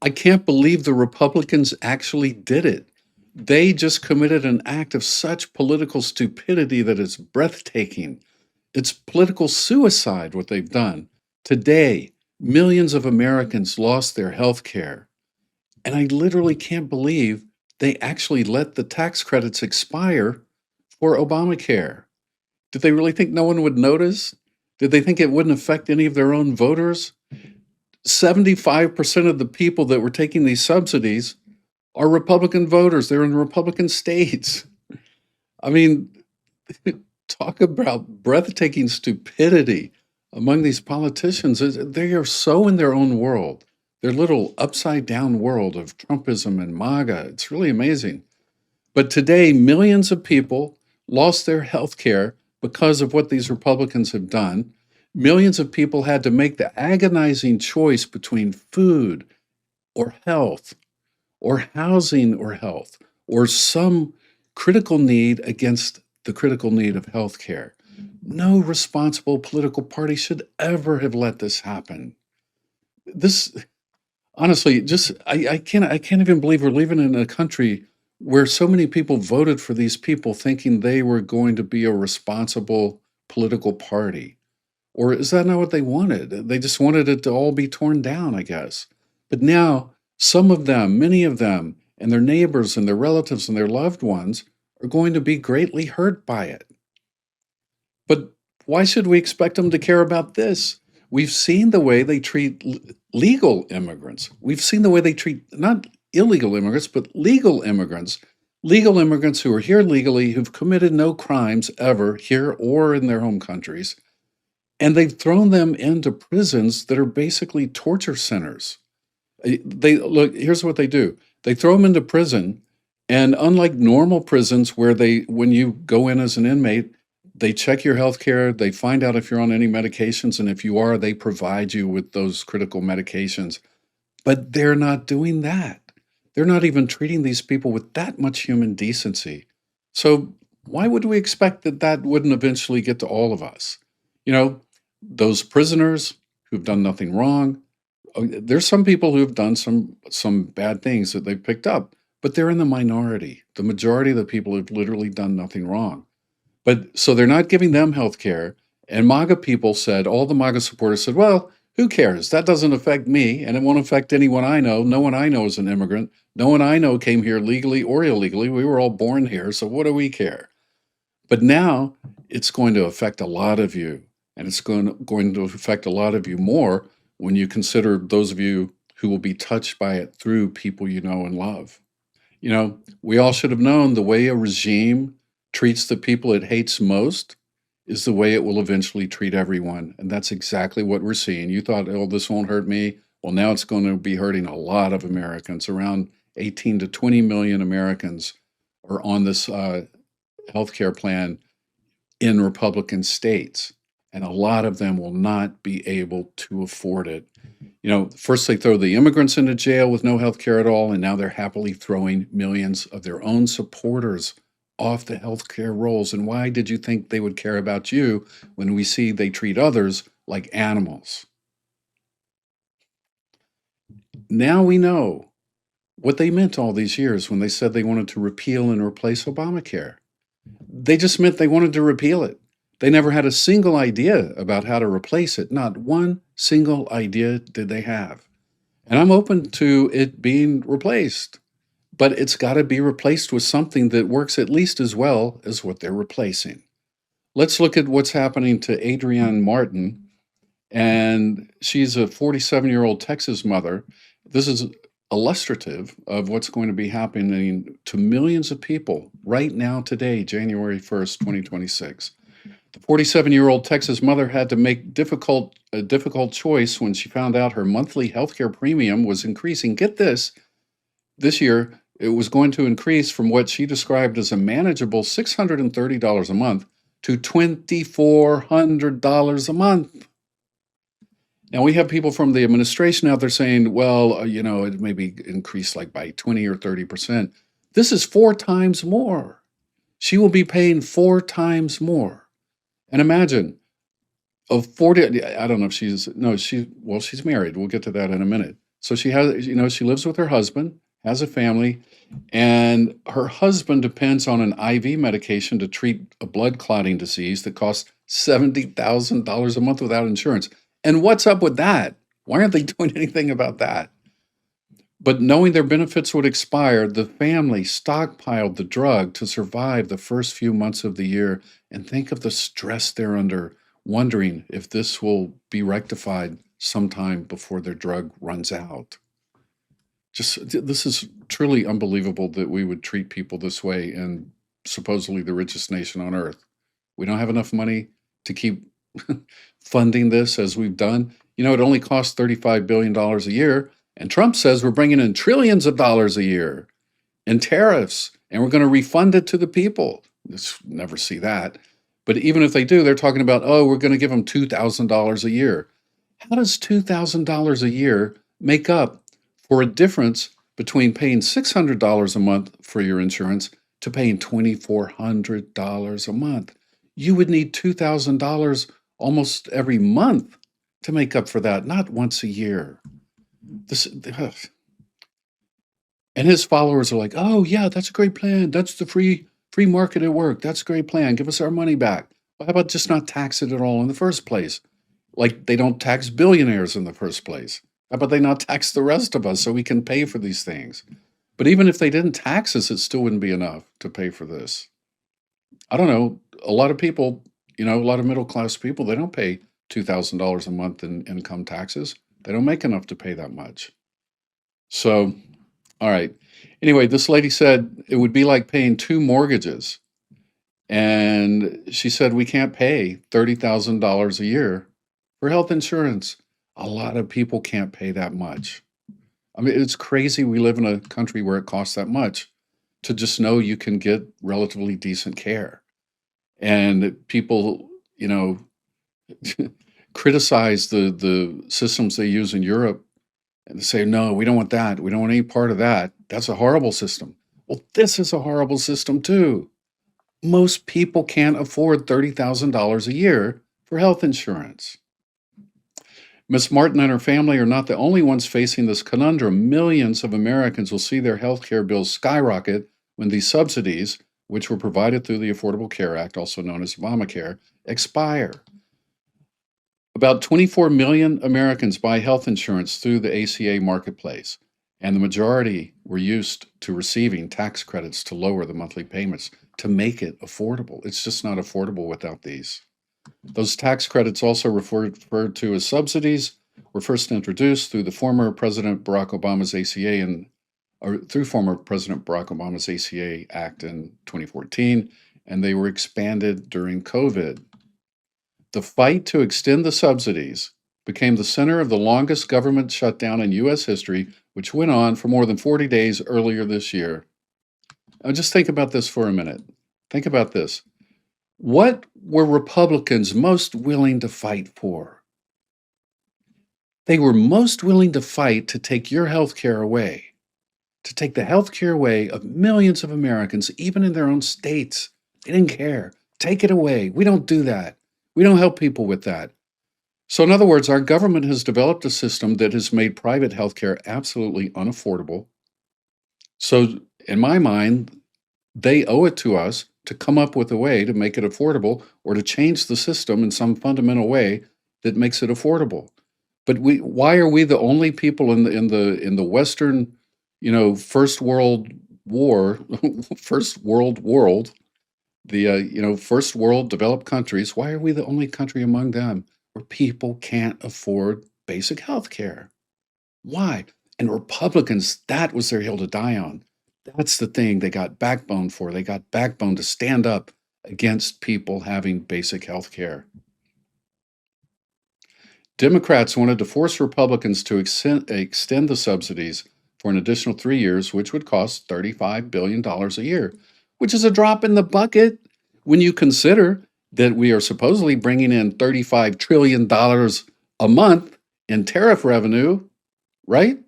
I can't believe the Republicans actually did it. They just committed an act of such political stupidity that it's breathtaking. It's political suicide what they've done. Today, millions of Americans lost their health care. And I literally can't believe they actually let the tax credits expire for Obamacare. Did they really think no one would notice? Did they think it wouldn't affect any of their own voters? 75% of the people that were taking these subsidies are Republican voters. They're in Republican states. I mean, talk about breathtaking stupidity among these politicians. They are so in their own world, their little upside down world of Trumpism and MAGA. It's really amazing. But today, millions of people lost their health care because of what these Republicans have done. Millions of people had to make the agonizing choice between food or health or housing or health or some critical need against the critical need of health care. No responsible political party should ever have let this happen. This honestly, just I can't even believe we're living in a country where so many people voted for these people thinking they were going to be a responsible political party. Or is that not what they wanted? They just wanted it to all be torn down, I guess. But now, some of them, many of them, and their neighbors and their relatives and their loved ones are going to be greatly hurt by it. But why should we expect them to care about this? We've seen the way they treat legal immigrants. We've seen the way they treat not illegal immigrants, but legal immigrants. Legal immigrants who are here legally, who've committed no crimes ever here or in their home countries. And they've thrown them into prisons that are basically torture centers. They look, here's what they do. They throw them into prison, and unlike normal prisons where when you go in as an inmate, they check your health care, they find out if you're on any medications, and if you are, they provide you with those critical medications. But they're not doing that. They're not even treating these people with that much human decency. So why would we expect that that wouldn't eventually get to all of us? You know, those prisoners who've done nothing wrong. There's some people who have done some bad things that they've picked up, but they're in the minority. The majority of the people have literally done nothing wrong. But so they're not giving them health care. And MAGA people said, all the MAGA supporters said, well, who cares? That doesn't affect me, and it won't affect anyone I know. No one I know is an immigrant. No one I know came here legally or illegally. We were all born here, so what do we care? But now it's going to affect a lot of you, and it's going to affect a lot of you more when you consider those of you who will be touched by it through people you know and love. You know, we all should have known the way a regime treats the people it hates most is the way it will eventually treat everyone. And that's exactly what we're seeing. You thought, oh, this won't hurt me. Well, now it's going to be hurting a lot of Americans. Around 18 to 20 million Americans are on this healthcare plan in Republican states. And a lot of them will not be able to afford it. You know, first they throw the immigrants into jail with no health care at all, and now they're happily throwing millions of their own supporters off the health care rolls. And why did you think they would care about you when we see they treat others like animals? Now we know what they meant all these years when they said they wanted to repeal and replace Obamacare. They just meant they wanted to repeal it. They never had a single idea about how to replace it. Not one single idea did they have. And I'm open to it being replaced, but it's got to be replaced with something that works at least as well as what they're replacing. Let's look at what's happening to Adrienne Martin. And she's a 47-year-old Texas mother. This is illustrative of what's going to be happening to millions of people right now, today, January 1st, 2026. The 47-year-old Texas mother had to make a difficult choice when she found out her monthly healthcare premium was increasing. Get this year, it was going to increase from what she described as a manageable $630 a month to $2,400 a month. Now, we have people from the administration out there saying, well, it may be increased like by 20 or 30%. This is 4 times more. She will be paying 4 times more. And imagine, of 40, I don't know if she's married. We'll get to that in a minute. So she has, she lives with her husband, has a family, and her husband depends on an IV medication to treat a blood clotting disease that costs $70,000 a month without insurance. And what's up with that? Why aren't they doing anything about that? But knowing their benefits would expire, the family stockpiled the drug to survive the first few months of the year. And think of the stress they're under, wondering if this will be rectified sometime before their drug runs out. This is truly unbelievable that we would treat people this way in supposedly the richest nation on earth. We don't have enough money to keep funding this as we've done. It only costs $35 billion a year. And Trump says we're bringing in trillions of dollars a year in tariffs, and we're going to refund it to the people. Never see that. But even if they do, they're talking about, oh, we're going to give them $2,000 a year. How does $2,000 a year make up for a difference between paying $600 a month for your insurance to paying $2,400 a month? You would need $2,000 almost every month to make up for that, not once a year. And his followers are like, oh yeah, that's a great plan. That's the free market at work. That's a great plan. Give us our money back. Well, how about just not tax it at all in the first place? Like they don't tax billionaires in the first place. How about they not tax the rest of us so we can pay for these things? But even if they didn't tax us, it still wouldn't be enough to pay for this. I don't know. A lot of people, a lot of middle class people, they don't pay $2,000 a month in income taxes. They don't make enough to pay that much. So, all right. Anyway, this lady said it would be like paying 2 mortgages. And she said we can't pay $30,000 a year for health insurance. A lot of people can't pay that much. I mean, it's crazy we live in a country where it costs that much to just know you can get relatively decent care. And people, criticize the systems they use in Europe and say, no, we don't want that. We don't want any part of that. That's a horrible system. Well, this is a horrible system too. Most people can't afford $30,000 a year for health insurance. Miss Martin and her family are not the only ones facing this conundrum. Millions of Americans will see their health care bills skyrocket when these subsidies, which were provided through the Affordable Care Act, also known as Obamacare, expire. About 24 million Americans buy health insurance through the ACA marketplace, and the majority were used to receiving tax credits to lower the monthly payments to make it affordable. It's just not affordable without these. Those tax credits, also referred to as subsidies, were first introduced through the former President Barack Obama's ACA Act in 2014, and they were expanded during COVID. The fight to extend the subsidies became the center of the longest government shutdown in U.S. history, which went on for more than 40 days earlier this year. Now, just think about this for a minute. Think about this. What were Republicans most willing to fight for? They were most willing to fight to take your health care away, to take the health care away of millions of Americans, even in their own states. They didn't care. Take it away. We don't do that. We don't help people with that. So in other words, our government has developed a system that has made private health care absolutely unaffordable. So in my mind, they owe it to us to come up with a way to make it affordable or to change the system in some fundamental way that makes it affordable. But why are we the only people in the Western, first world war, first world, the first world developed countries? Why are we the only country among them where people can't afford basic health care? Why? And Republicans, that was their hill to die on. That's the thing they got backbone for. They got backbone to stand up against people having basic health care. Democrats wanted to force Republicans to extend the subsidies for an additional 3 years, which would cost $35 billion a year, which is a drop in the bucket when you consider that we are supposedly bringing in $35 trillion a month in tariff revenue, right?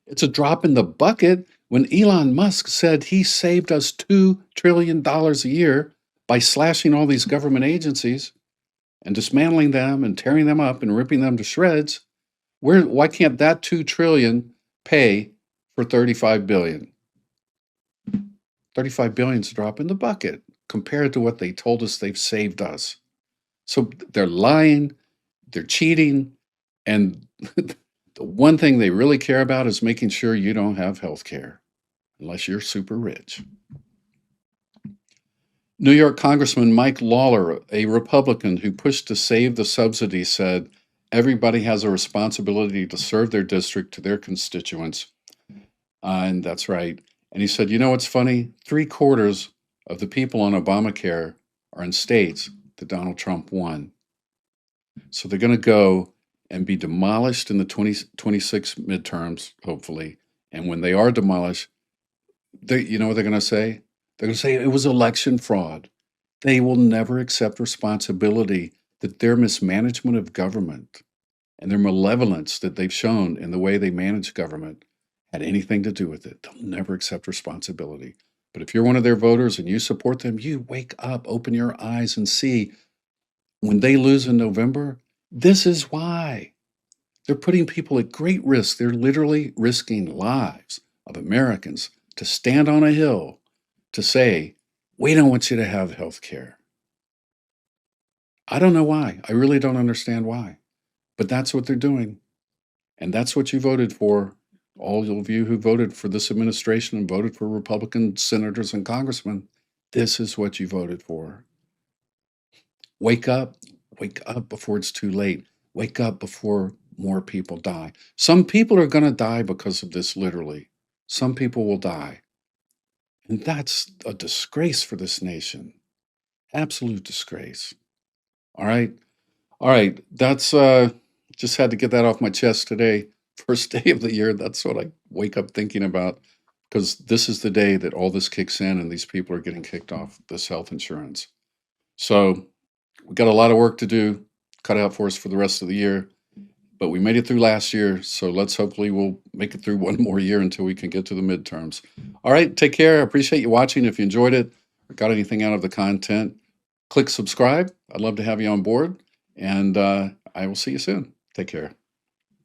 It's a drop in the bucket when Elon Musk said he saved us $2 trillion a year by slashing all these government agencies and dismantling them and tearing them up and ripping them to shreds. Why can't that 2 trillion pay for 35 billion? 35 billion's a drop in the bucket compared to what they told us they've saved us. So they're lying, they're cheating, and the one thing they really care about is making sure you don't have health care unless you're super rich. New York Congressman Mike Lawler, a Republican who pushed to save the subsidy, said everybody has a responsibility to serve their district to their constituents. And that's right. And he said, you know what's funny? 3/4 of the people on Obamacare are in states that Donald Trump won. So they're going to go and be demolished in the 2026 midterms, hopefully. And when they are demolished, you know what they're going to say? They're going to say it was election fraud. They will never accept responsibility that their mismanagement of government and their malevolence that they've shown in the way they manage government had anything to do with it. They'll never accept responsibility. But if you're one of their voters and you support them, you wake up, open your eyes, and see when they lose in November, this is why. They're putting people at great risk. They're literally risking lives of Americans to stand on a hill to say, we don't want you to have health care. I don't know why. I really don't understand why. But that's what they're doing. And that's what you voted for. All of you who voted for this administration and voted for Republican senators and congressmen, this is what you voted for. Wake up before it's too late. Wake up before more people die. Some people are going to die because of this, literally. Some people will die. And that's a disgrace for this nation. Absolute disgrace. All right. All right. That's just had to get that off my chest today. First day of the year. That's what I wake up thinking about, because this is the day that all this kicks in and these people are getting kicked off this health insurance. So we got a lot of work to do, cut out for us for the rest of the year. But we made it through last year, so hopefully we'll make it through one more year until we can get to the midterms. All right, take care. I appreciate you watching. If you enjoyed it or got anything out of the content, click subscribe. I'd love to have you on board, and I will see you soon. Take care.